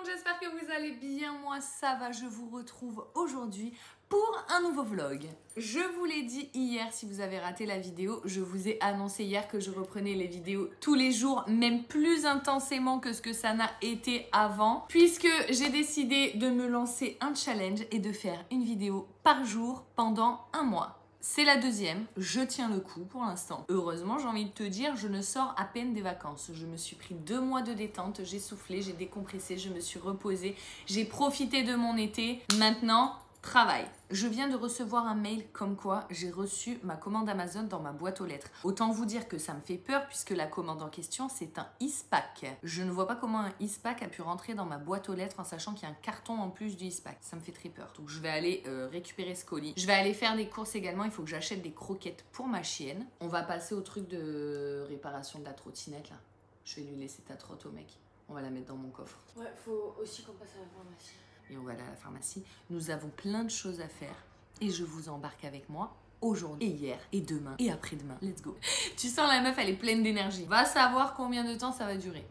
j'espère que vous allez bien, moi ça va, je vous retrouve aujourd'hui pour un nouveau vlog. Je vous l'ai dit hier, si vous avez raté la vidéo, je vous ai annoncé hier que je reprenais les vidéos tous les jours, même plus intensément que ce que ça n'a été avant, puisque j'ai décidé de me lancer un challenge et de faire une vidéo par jour pendant un mois. C'est la deuxième, je tiens le coup pour l'instant. Heureusement, j'ai envie de te dire, je ne sors à peine des vacances. Je me suis pris 2 mois de détente, j'ai soufflé, j'ai décompressé, je me suis reposée, j'ai profité de mon été. Maintenant, travail. Je viens de recevoir un mail comme quoi j'ai reçu ma commande Amazon dans ma boîte aux lettres. Autant vous dire que ça me fait peur puisque la commande en question, c'est un Eastpak. Je ne vois pas comment un Eastpak a pu rentrer dans ma boîte aux lettres en sachant qu'il y a un carton en plus du Eastpak. Ça me fait très peur. Donc je vais aller récupérer ce colis. Je vais aller faire des courses également. Il faut que j'achète des croquettes pour ma chienne. On va passer au truc de réparation de la trottinette là. Je vais lui laisser ta trotte au mec. On va la mettre dans mon coffre. Ouais, faut aussi qu'on passe à la pharmacie. Et on va aller à la pharmacie. Nous avons plein de choses à faire et je vous embarque avec moi aujourd'hui et hier et demain et après-demain. Let's go. Tu sens la meuf, elle est pleine d'énergie. Va savoir combien de temps ça va durer.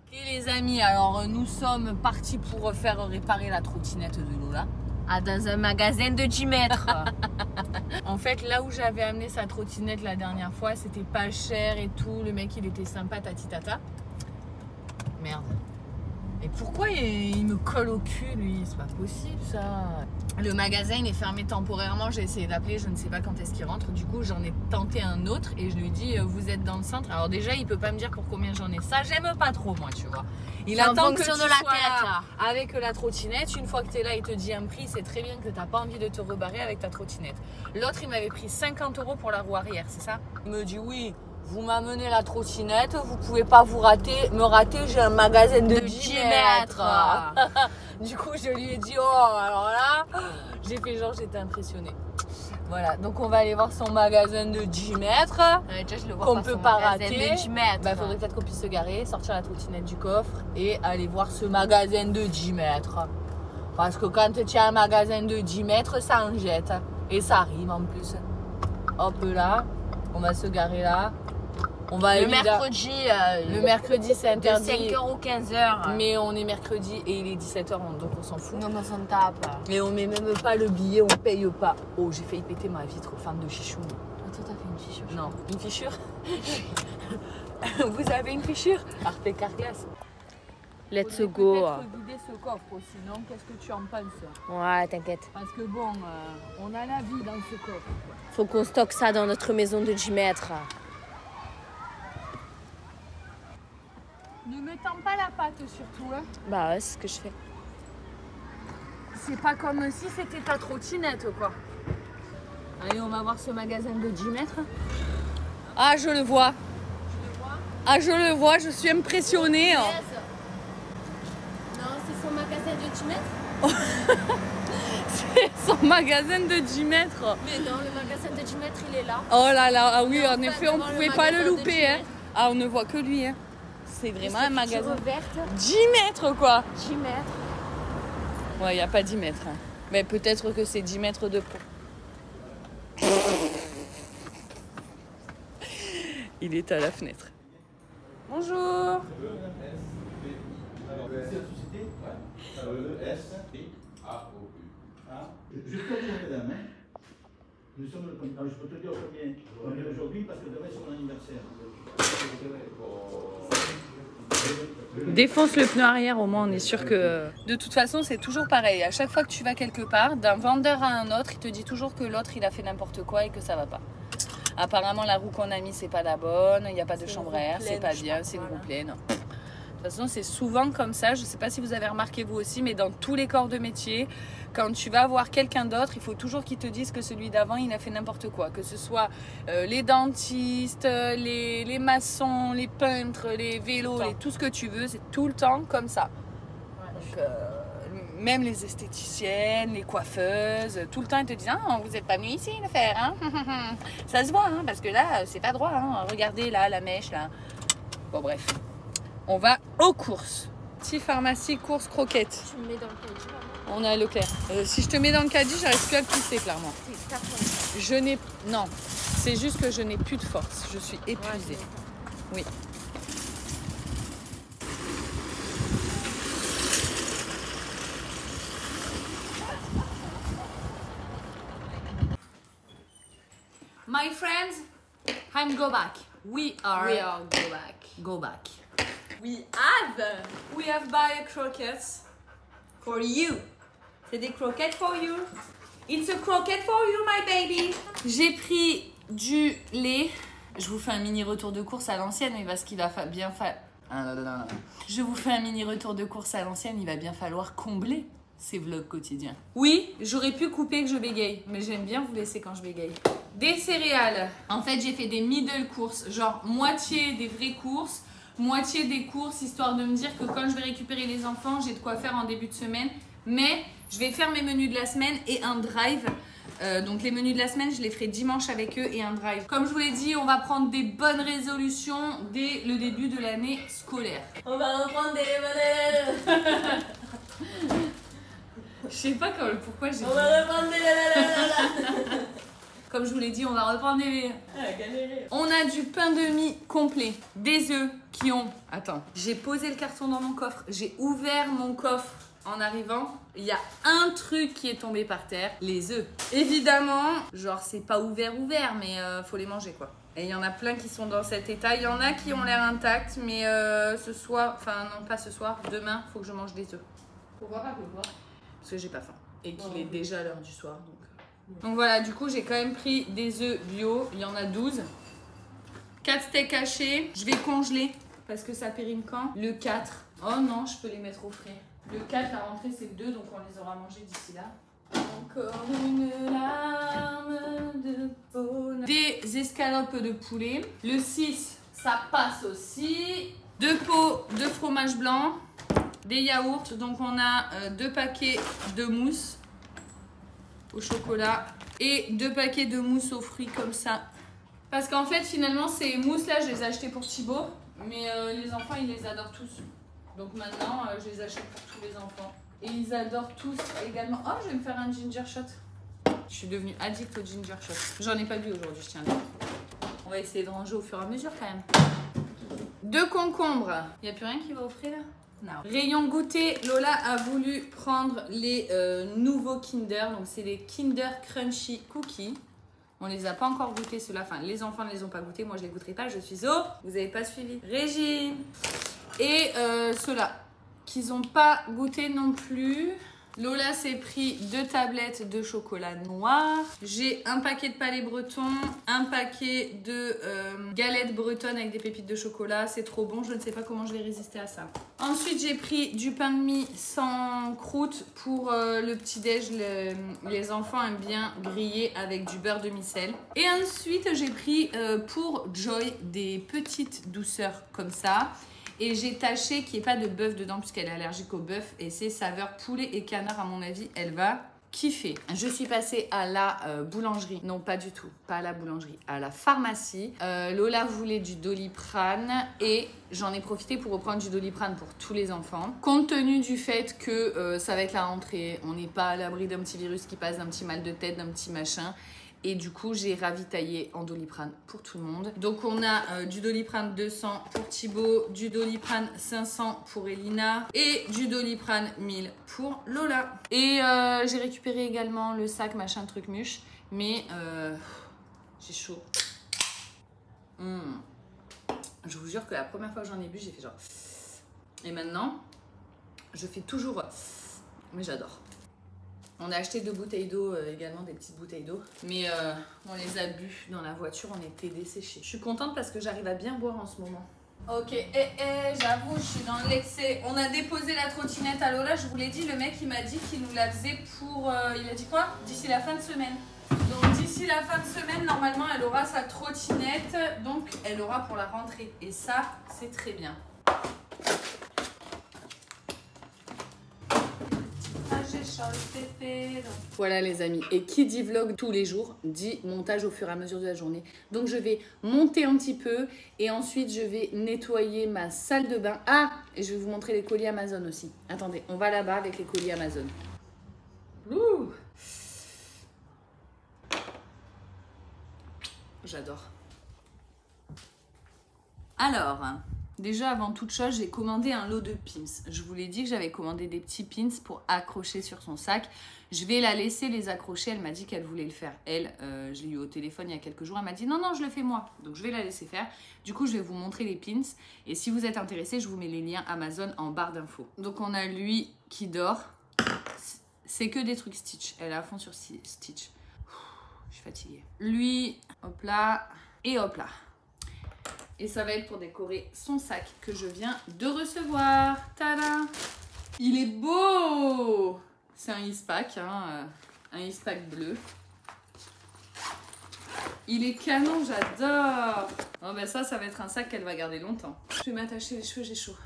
Ok les amis, alors nous sommes partis pour faire réparer la trottinette de Lola. Dans un magasin de 10 mètres. En fait, là où j'avais amené sa trottinette la dernière fois, c'était pas cher et tout. Le mec, il était sympa, tati tata. Merde. Et pourquoi il me colle au cul, lui? C'est pas possible, ça. Le magasin, il est fermé temporairement. J'ai essayé d'appeler, je ne sais pas quand est-ce qu'il rentre. Du coup, j'en ai tenté un autre et je lui dis, vous êtes dans le centre. Alors déjà, il peut pas me dire pour combien j'en ai. Ça, j'aime pas trop, moi, tu vois. Il attend que tu sois là avec la trottinette. Une fois que tu es là, il te dit un prix. C'est très bien que tu n'as pas envie de te rebarrer avec ta trottinette. L'autre, il m'avait pris 50 € pour la roue arrière, c'est ça? Il me dit, oui. Vous m'amenez la trottinette, vous pouvez pas me rater, j'ai un magasin de 10 mètres. Du coup, je lui ai dit, oh, alors là, j'ai fait genre, j'étais impressionnée. Voilà, donc on va aller voir son magasin de 10 mètres, qu'on peut pas rater. Bah, faudrait peut-être qu'on puisse se garer, sortir la trottinette du coffre et aller voir ce magasin de 10 mètres. Parce que quand tu as un magasin de 10 mètres, ça en jette. Et ça arrive en plus. Hop là, on va se garer là. On va le mercredi, c'est interdit. De 5h ou 15h. Mais on est mercredi et il est 17h, donc on s'en fout. Non, on s'en tape. Et on met même pas le billet, on paye pas. Oh, j'ai failli péter ma vitre, femme de chichou. Attends, t'as fait une fissure? Non, une fissure. Vous avez une fissure? Arte Carglass. Let's go. Peut-être vider ce coffre aussi, non? Qu'est-ce que tu en penses? Ouais, t'inquiète. Parce que bon, on a la vie dans ce coffre. Faut qu'on stocke ça dans notre maison de 10 mètres. Ne me tends pas la patte surtout, hein. Bah ouais, c'est ce que je fais. C'est pas comme si c'était ta trottinette, quoi. Allez, on va voir ce magasin de 10 mètres. Ah, je le vois. Ah, je le vois, je suis impressionnée. Non, c'est son magasin de 10 mètres. C'est son magasin de 10 mètres. Mais non, le magasin de 10 mètres, il est là. Oh là là, ah oui, en effet, on pouvait pas le louper. Hein. Ah, on ne voit que lui. Hein. C'est vraiment un magasin. 10 mètres, quoi. 10 mètres. Ouais, il n'y a pas 10 mètres. Hein. Mais peut-être que c'est 10 mètres de pont. Il est à la fenêtre. Bonjour. Je peux vous mesdames, hein. Nous sommes le premier. Je peux te dire combien on est aujourd'hui parce que demain c'est mon anniversaire. Défonce le pneu arrière, au moins on est sûr que... De toute façon, c'est toujours pareil. À chaque fois que tu vas quelque part, d'un vendeur à un autre, il te dit toujours que l'autre il a fait n'importe quoi et que ça va pas. Apparemment, la roue qu'on a mis, c'est pas la bonne, il n'y a pas de chambre à air, c'est pas bien, c'est une roue pleine. De toute façon, c'est souvent comme ça. Je ne sais pas si vous avez remarqué vous aussi, mais dans tous les corps de métier, quand tu vas voir quelqu'un d'autre, il faut toujours qu'il te dise que celui d'avant, il a fait n'importe quoi. Que ce soit les dentistes, les maçons, les peintres, les vélos, tout ce que tu veux, c'est tout le temps comme ça. Donc, même les esthéticiennes, les coiffeuses, tout le temps, ils te disent « Ah, vous n'êtes pas venu ici le faire, hein ?» Ça se voit, hein, parce que là, c'est pas droit. Hein. Regardez là, la mèche, là. Bon, bref. On va aux courses. Petit pharmacie, courses, croquettes. Tu me mets dans le caddie, maman? On est à Leclerc. Si je te mets dans le caddie, j'arrive plus à le pousser, clairement. Je n'ai... Non, c'est juste que je n'ai plus de force. Je suis épuisée. Oui. my friends, I'm go back. We are go back. go back. We have buy croquettes for you. C'est des croquettes for you. It's a croquette for you, my baby. J'ai pris du lait. Je vous fais un mini retour de course à l'ancienne, mais parce qu'il va bien falloir... Je vous fais un mini retour de course à l'ancienne, il va bien falloir combler ces vlogs quotidiens. Oui, j'aurais pu couper que je bégaye, mais j'aime bien vous laisser quand je bégaye. Des céréales. En fait, j'ai fait des middle courses, genre moitié des vraies courses, moitié des courses, histoire de me dire que quand je vais récupérer les enfants, j'ai de quoi faire en début de semaine. Mais je vais faire mes menus de la semaine et un drive. Donc les menus de la semaine, je les ferai dimanche avec eux et un drive. Comme je vous l'ai dit, on va prendre des bonnes résolutions dès le début de l'année scolaire. On va reprendre des modèles. Je sais pas pourquoi j'ai... On va reprendre des Comme je vous l'ai dit, on va reprendre des... On a du pain de mie complet, des œufs qui ont... Attends, j'ai posé le carton dans mon coffre, j'ai ouvert mon coffre en arrivant. Il y a un truc qui est tombé par terre, les œufs. Évidemment, genre c'est pas ouvert, mais faut les manger quoi. Et il y en a plein qui sont dans cet état. Il y en a qui ont l'air intacts, mais ce soir, enfin non pas ce soir, demain, faut que je mange des œufs. Pourquoi pas? Parce que j'ai pas faim. Et qu'il est déjà l'heure du soir. Donc voilà, du coup j'ai quand même pris des œufs bio. Il y en a 12. 4 steaks hachés. Je vais congeler parce que ça périme quand? Le 4. Oh non, je peux les mettre au frais. Le 4, la rentrée c'est le 2, donc on les aura mangés d'ici là. Encore une larme de peau. Des escalopes de poulet. Le 6, ça passe aussi. 2 pots de fromage blanc. Des yaourts. Donc on a 2 paquets de mousse au chocolat. Et 2 paquets de mousse aux fruits comme ça. Parce qu'en fait finalement ces mousses là, je les ai achetées pour Thibaut. Mais les enfants ils les adorent tous. Donc maintenant, je les achète pour tous les enfants. Et ils adorent tous également. Oh, je vais me faire un ginger shot. Je suis devenue addict au ginger shot. J'en ai pas bu aujourd'hui, je tiens à dire. On va essayer de ranger au fur et à mesure quand même. 2 concombres. Il n'y a plus rien qui va au frais là? Non. Rayon goûter. Lola a voulu prendre les nouveaux Kinder. Donc c'est les Kinder Crunchy Cookies. On les a pas encore goûtés ceux-là. Enfin, les enfants ne les ont pas goûtés. Moi, je les goûterai pas. Je suis au... Vous n'avez pas suivi. Régine. Et ceux-là, qu'ils n'ont pas goûté non plus. Lola s'est pris 2 tablettes de chocolat noir. J'ai un paquet de palais bretons, un paquet de galettes bretonnes avec des pépites de chocolat. C'est trop bon, je ne sais pas comment je vais résister à ça. Ensuite, j'ai pris du pain de mie sans croûte pour le petit-déj. Les enfants aiment bien griller avec du beurre de micelle. Et ensuite, j'ai pris pour Joy des petites douceurs comme ça. Et j'ai tâché qu'il n'y ait pas de bœuf dedans puisqu'elle est allergique au bœuf. Et c'est saveur poulet et canard, à mon avis, elle va kiffer. Je suis passée à la boulangerie. Non, pas du tout. Pas à la boulangerie. À la pharmacie. Lola voulait du Doliprane. Et j'en ai profité pour reprendre du Doliprane pour tous les enfants. Compte tenu du fait que ça va être la rentrée. On n'est pas à l'abri d'un petit virus qui passe, d'un petit mal de tête, d'un petit machin. Et du coup, j'ai ravitaillé en Doliprane pour tout le monde. Donc, on a du Doliprane 200 pour Thibaut, du Doliprane 500 pour Elina et du Doliprane 1000 pour Lola. Et j'ai récupéré également le sac machin truc muche. Mais j'ai chaud. Je vous jure que la première fois que j'en ai bu, j'ai fait genre... Et maintenant, je fais toujours... Mais j'adore. On a acheté 2 bouteilles d'eau également, des petites bouteilles d'eau. Mais on les a bu dans la voiture, on était desséchés. Je suis contente parce que j'arrive à bien boire en ce moment. Ok, j'avoue, je suis dans l'excès. On a déposé la trottinette à Lola, je vous l'ai dit, le mec il m'a dit qu'il nous la faisait pour... il a dit quoi? D'ici la fin de semaine. Donc d'ici la fin de semaine, normalement, elle aura sa trottinette. Donc elle aura pour la rentrée. Et ça, c'est très bien. Voilà les amis, et qui dit vlog tous les jours, dit montage au fur et à mesure de la journée. Donc je vais monter un petit peu et ensuite je vais nettoyer ma salle de bain. Ah, et je vais vous montrer les colis Amazon aussi. Attendez, on va là-bas avec les colis Amazon. Ouh, j'adore. Alors, Déjà, avant toute chose, j'ai commandé un lot de pins. Je vous l'ai dit que j'avais commandé des petits pins pour accrocher sur son sac. Je vais la laisser les accrocher. Elle m'a dit qu'elle voulait le faire. Elle, je l'ai eu au téléphone il y a quelques jours. Elle m'a dit non, non, je le fais moi. Donc, je vais la laisser faire. Du coup, je vais vous montrer les pins. Et si vous êtes intéressés, je vous mets les liens Amazon en barre d'infos. Donc, on a lui qui dort. C'est que des trucs Stitch. Elle est à fond sur Stitch. Je suis fatiguée. Lui, hop là, et hop là. Et ça va être pour décorer son sac que je viens de recevoir. Tada! Il est beau! C'est un Eastpak, hein, un Eastpak bleu. Il est canon, j'adore! Bon ben ça va être un sac qu'elle va garder longtemps. Je vais m'attacher les cheveux, j'ai chaud.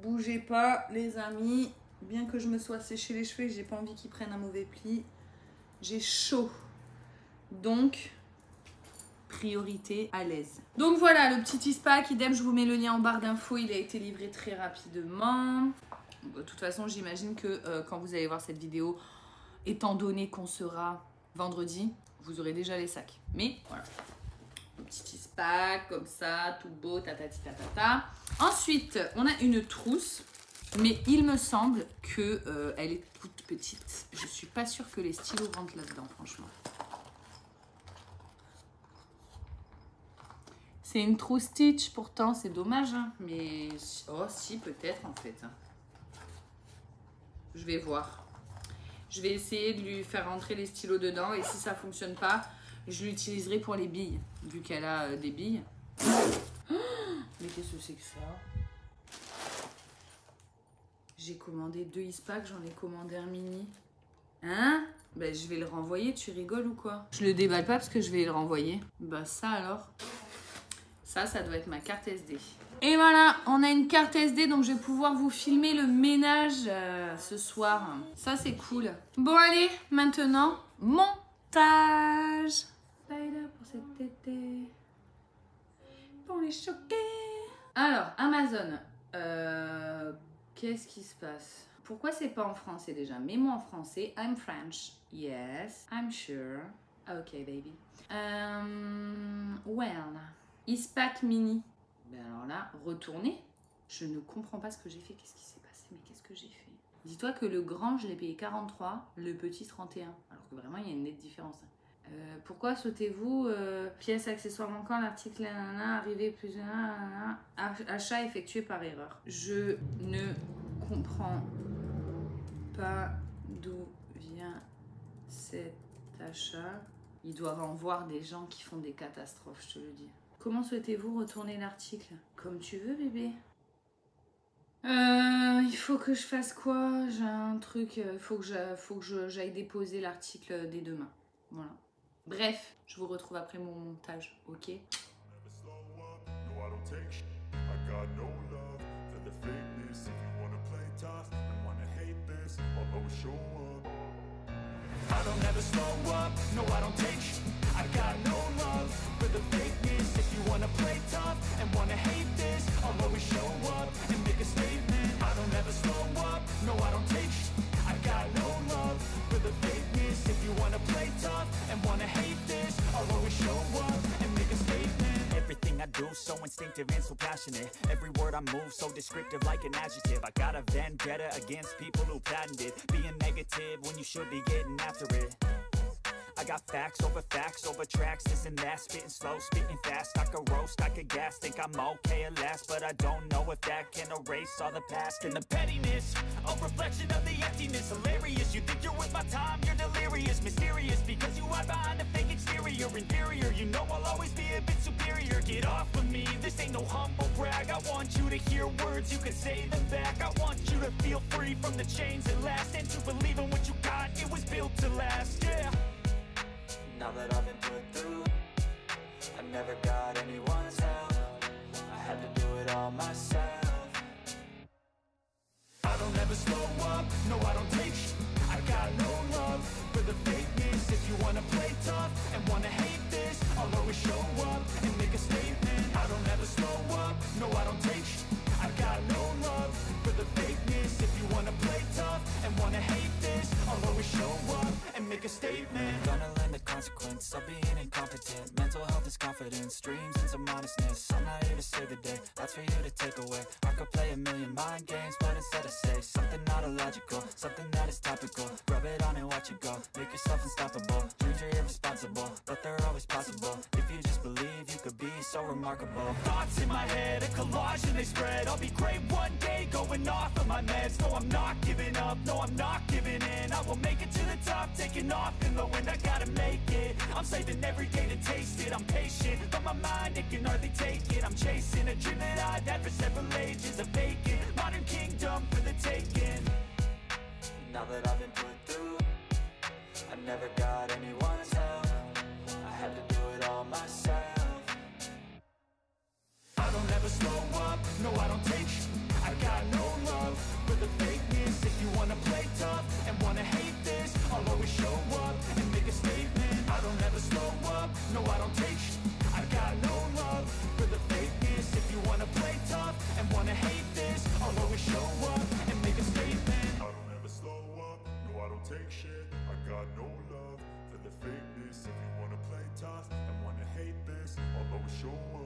Bougez pas, les amis. Bien que je me sois séché les cheveux et que j'ai pas envie qu'ils prennent un mauvais pli, j'ai chaud. Donc, priorité à l'aise. Donc voilà, le petit Eastpak, idem, je vous mets le lien en barre d'infos. Il a été livré très rapidement. De toute façon, j'imagine que quand vous allez voir cette vidéo, étant donné qu'on sera vendredi, vous aurez déjà les sacs. Mais voilà, le petit Eastpak, comme ça, tout beau, tatati tatata. Ensuite, on a une trousse. Mais il me semble que elle est toute petite. Je suis pas sûre que les stylos rentrent là-dedans, franchement. C'est une trousse Stitch, pourtant, c'est dommage. Hein. Mais, oh si, peut-être en fait. Je vais voir. Je vais essayer de lui faire rentrer les stylos dedans. Et si ça fonctionne pas, je l'utiliserai pour les billes. Vu qu'elle a des billes. Oh, mais qu'est-ce que c'est que ça ? J'ai commandé 2 Eastpak, j'en ai commandé un mini. Hein? Ben, je vais le renvoyer, tu rigoles ou quoi? Je le déballe pas parce que je vais le renvoyer. Bah ça alors. Ça doit être ma carte SD. Et voilà, on a une carte SD, donc je vais pouvoir vous filmer le ménage ce soir. Ça c'est cool. Bon allez, maintenant, montage. Spider pour cet été. Pour les choquer. Alors, Amazon. Qu'est-ce qui se passe? Pourquoi c'est pas en français déjà? Mets-moi en français. I'm French. Yes, I'm sure. Ok, baby. Well, Eastpak mini. Ben alors là, retourner. Je ne comprends pas ce que j'ai fait. Qu'est-ce qui s'est passé? Mais qu'est-ce que j'ai fait? Dis-toi que le grand, je l'ai payé 43, le petit 31. Alors que vraiment, il y a une nette différence. Pourquoi sautez-vous pièce, accessoire manquant, l'article arrivé plus achat effectué par erreur. Je ne comprends pas d'où vient cet achat. Ils doivent en voir des gens qui font des catastrophes, je te le dis. Comment souhaitez-vous retourner l'article? Comme tu veux, bébé. Il faut que je fasse quoi? J'ai un truc, il faut que j'aille déposer l'article dès demain. Voilà. Bref, je vous retrouve après mon montage, ok? I don't ever slow up, no I don't take sh**. I got no love for the fakeness. If you wanna play tough and wanna hate this, I'll always show up and make a statement. I don't ever slow up, no I don't take sh**. I got no love for the fakeness. If you wanna play tough and wanna hate this, I'll always show up and make a statement. Everything I do so instinctive and so passionate. Every word I move so descriptive like an adjective. I got a vendetta against people who patented being negative when you should be getting after it. I got facts over tracks, this and that, spitting slow, spitting fast. I could roast, I could gas, think I'm okay at last, but I don't know if that can erase all the past. And the pettiness, a reflection of the emptiness. Hilarious, you think you're worth my time, you're delirious. Mysterious, because you hide behind a fake exterior. Inferior, you know I'll always be a bit superior. Get off of me, this ain't no humble brag. I want you to hear words, you can say them back. I want you to feel free from the chains that last, and to believe in what you got, it was built to last, yeah. Now that I've been put through, I never got anyone's help. I had to do it all myself. I don't ever slow up, no I don't take sh**. I got no love for the fakeness. If you wanna play tough and wanna hate this, I'll always show up and make a statement. I don't ever slow up, no I don't take sh**. I got no love for the fakeness. If you wanna play tough and wanna hate this, I'll always show up and make a statement. Gonna learn the consequences consequence of being incompetent. Mental health is confidence, dreams into modestness. I'm not here to save the day, that's for you to take away. I could play a million mind games, but instead I say something not illogical, something that is topical. Rub it on and watch it go, make yourself unstoppable. Dreams are irresponsible, but they're always possible. If you just believe, you could be so remarkable. Thoughts in my head, a collage and they spread. I'll be great one day, going off of my meds. No, I'm not giving up, no, I'm not giving in. I will make it to the top, taking off in the wind. I gotta make it, I'm saving every day to taste it. I'm patient, but my mind, it can hardly take it. I'm chasing a dream that I've had for several ages. A vacant, modern kingdom for the taking. Now that I've been put through, I never got anyone's help. I had to do it all myself. I don't ever slow up, no I don't take sh**. I got no love for the fakeness. If you wanna play tough and wanna hate this, I'll always show up and make a statement. I don't ever slow up, no I don't take sh**. I got no love for the fakeness. If you wanna play tough and wanna hate this, I'll always show up and make a statement. I don't ever slow up, no I don't take shit. I got no love for the fakeness. If you wanna play tough and wanna hate this, I'll always show up.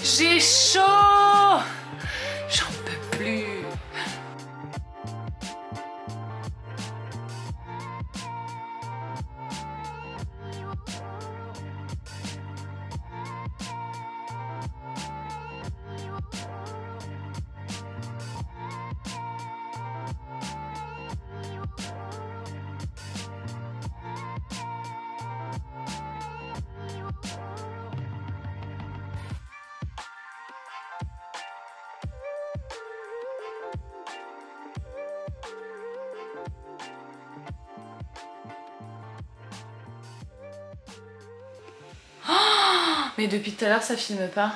J'ai chaud! J'en peux plus. Mais depuis tout à l'heure, ça filme pas.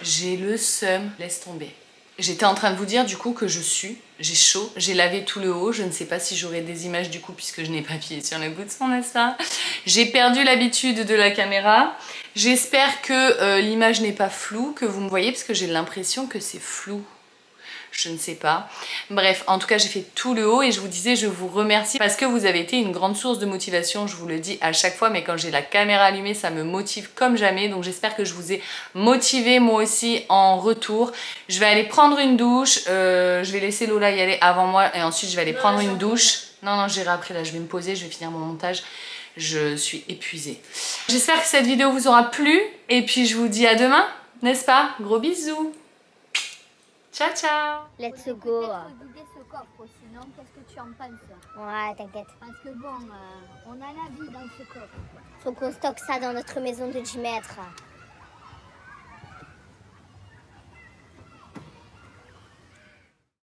J'ai le seum, laisse tomber. J'étais en train de vous dire du coup que je sue, j'ai chaud, j'ai lavé tout le haut, je ne sais pas si j'aurai des images du coup puisque je n'ai pas appuyé sur le bouton, n'est-ce pas? J'ai perdu l'habitude de la caméra. J'espère que l'image n'est pas floue, que vous me voyez parce que j'ai l'impression que c'est flou. Je ne sais pas. Bref, en tout cas, j'ai fait tout le haut et je vous disais, je vous remercie parce que vous avez été une grande source de motivation. Je vous le dis à chaque fois, mais quand j'ai la caméra allumée, ça me motive comme jamais. Donc, j'espère que je vous ai motivé moi aussi en retour. Je vais aller prendre une douche. Je vais laisser Lola y aller avant moi et ensuite, je vais aller prendre une douche. Non, j'irai après. Là, je vais me poser, je vais finir mon montage. Je suis épuisée. J'espère que cette vidéo vous aura plu et puis je vous dis à demain, n'est-ce pas? Gros bisous. Ciao, ciao. Let's go. Peut-être vider ce coffre, sinon qu'est-ce que tu en penses? Ouais, t'inquiète. Parce que bon, on a la vie dans ce coffre. Faut qu'on stocke ça dans notre maison de 10 mètres.